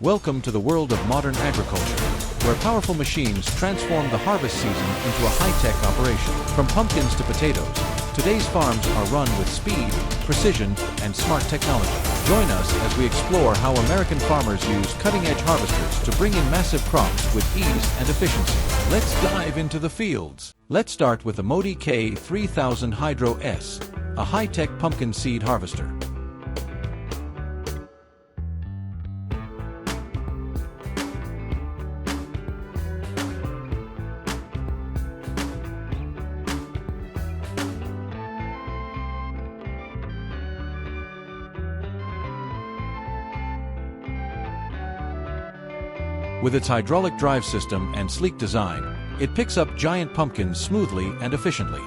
Welcome to the world of modern agriculture, where powerful machines transform the harvest season into a high-tech operation. From pumpkins to potatoes, today's farms are run with speed, precision, and smart technology. Join us as we explore how American farmers use cutting-edge harvesters to bring in massive crops with ease and efficiency. Let's dive into the fields. Let's start with the Modi K3000 Hydro S, a high-tech pumpkin seed harvester. With its hydraulic drive system and sleek design, it picks up giant pumpkins smoothly and efficiently.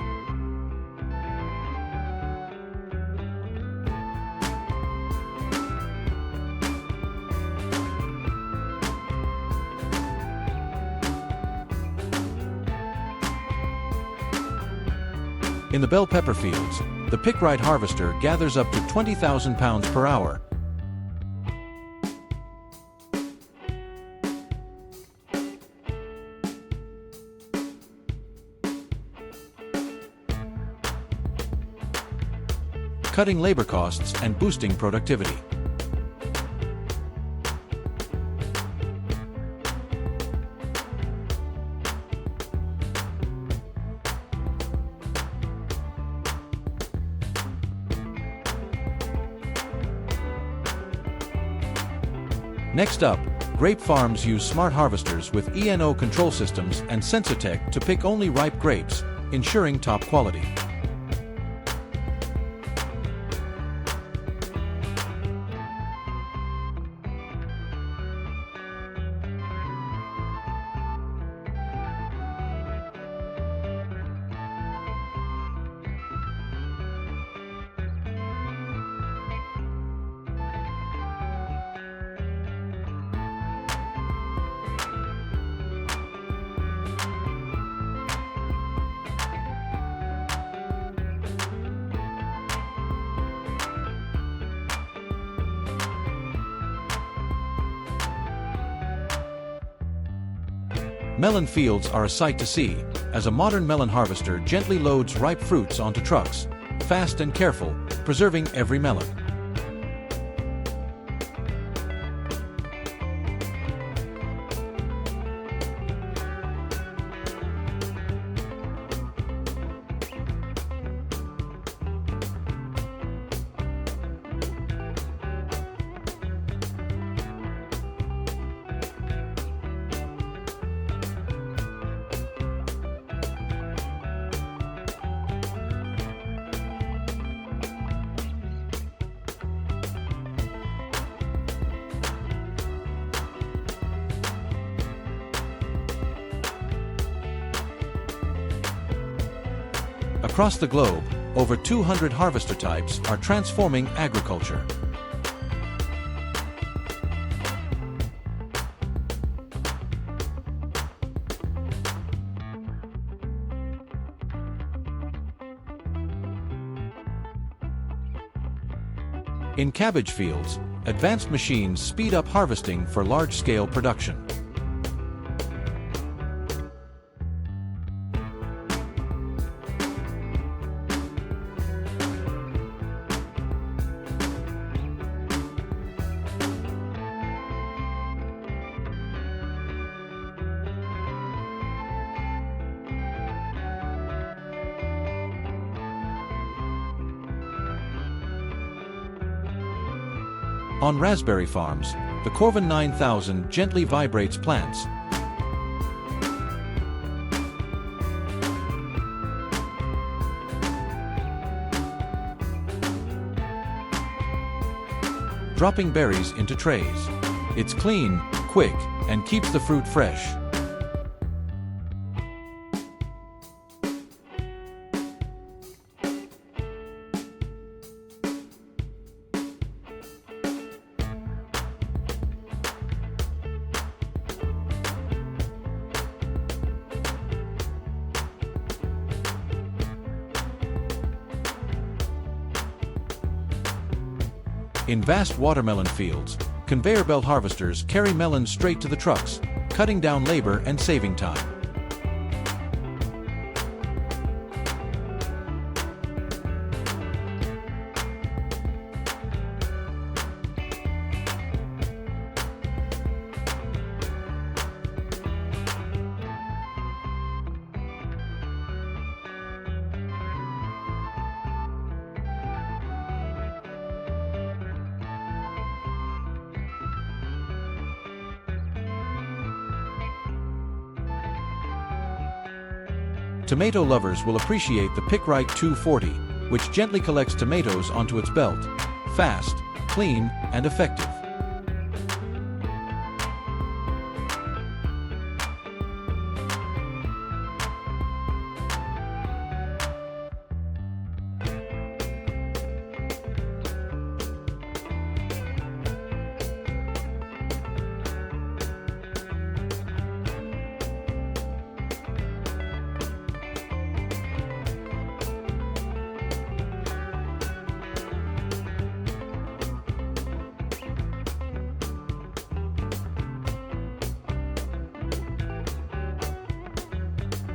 In the bell pepper fields, the pick-right harvester gathers up to 20,000 pounds per hour. Cutting labor costs and boosting productivity. Next up, grape farms use smart harvesters with ENO control systems and sensor tech to pick only ripe grapes, ensuring top quality. Melon fields are a sight to see, as a modern melon harvester gently loads ripe fruits onto trucks, fast and careful, preserving every melon. Across the globe, over 200 harvester types are transforming agriculture. In cabbage fields, advanced machines speed up harvesting for large-scale production. On raspberry farms, the Corvin 9000 gently vibrates plants. Dropping berries into trays. It's clean, quick, and keeps the fruit fresh. In vast watermelon fields, conveyor belt harvesters carry melons straight to the trucks, cutting down labor and saving time. Tomato lovers will appreciate the Pick-Right 240, which gently collects tomatoes onto its belt. Fast, clean, and effective.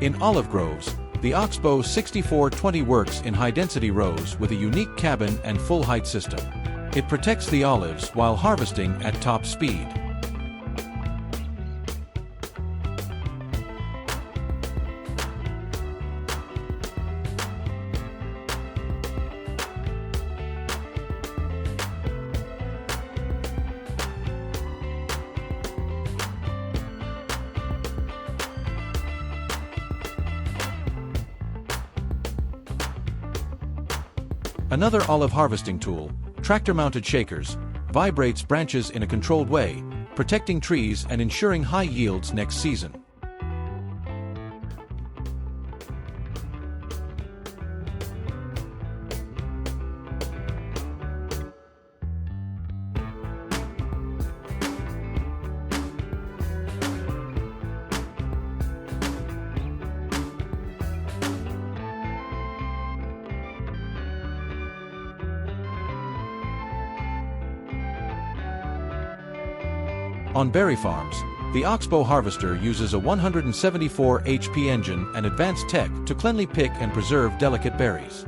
In olive groves, the Oxbow 6420 works in high-density rows with a unique cabin and full-height system. It protects the olives while harvesting at top speed. Another olive harvesting tool, tractor-mounted shakers, vibrates branches in a controlled way, protecting trees and ensuring high yields next season. On berry farms, the Oxbow harvester uses a 174 HP engine and advanced tech to cleanly pick and preserve delicate berries.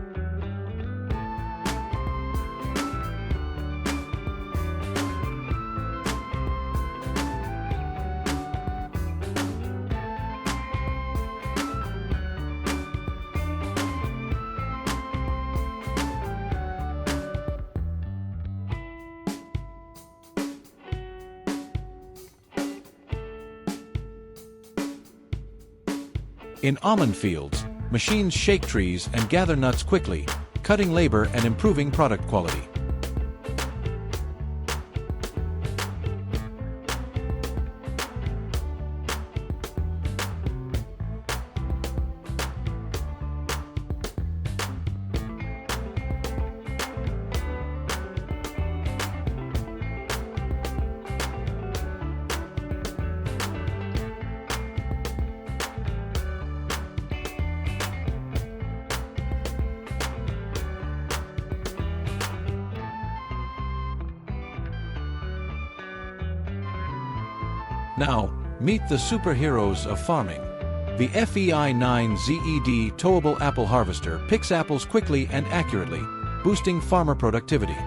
In almond fields, machines shake trees and gather nuts quickly, cutting labor and improving product quality. Now, meet the superheroes of farming. The FEI-9ZED towable apple harvester picks apples quickly and accurately, boosting farmer productivity.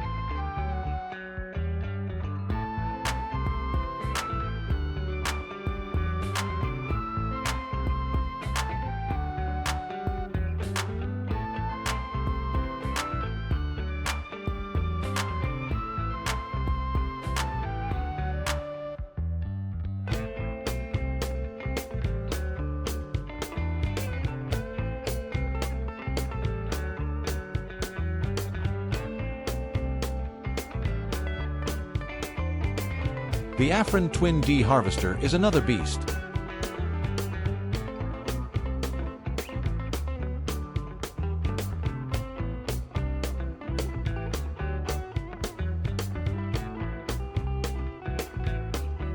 The Afrin Twin D harvester is another beast.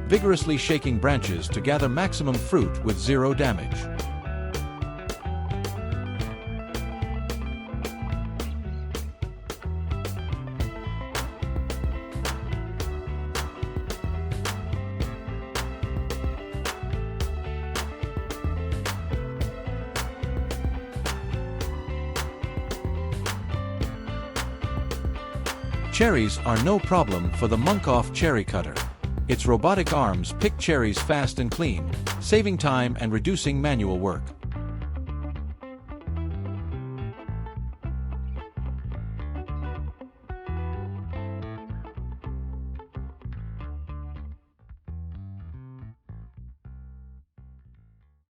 Vigorously shaking branches to gather maximum fruit with zero damage. Cherries are no problem for the Monk-Off cherry cutter. Its robotic arms pick cherries fast and clean, saving time and reducing manual work.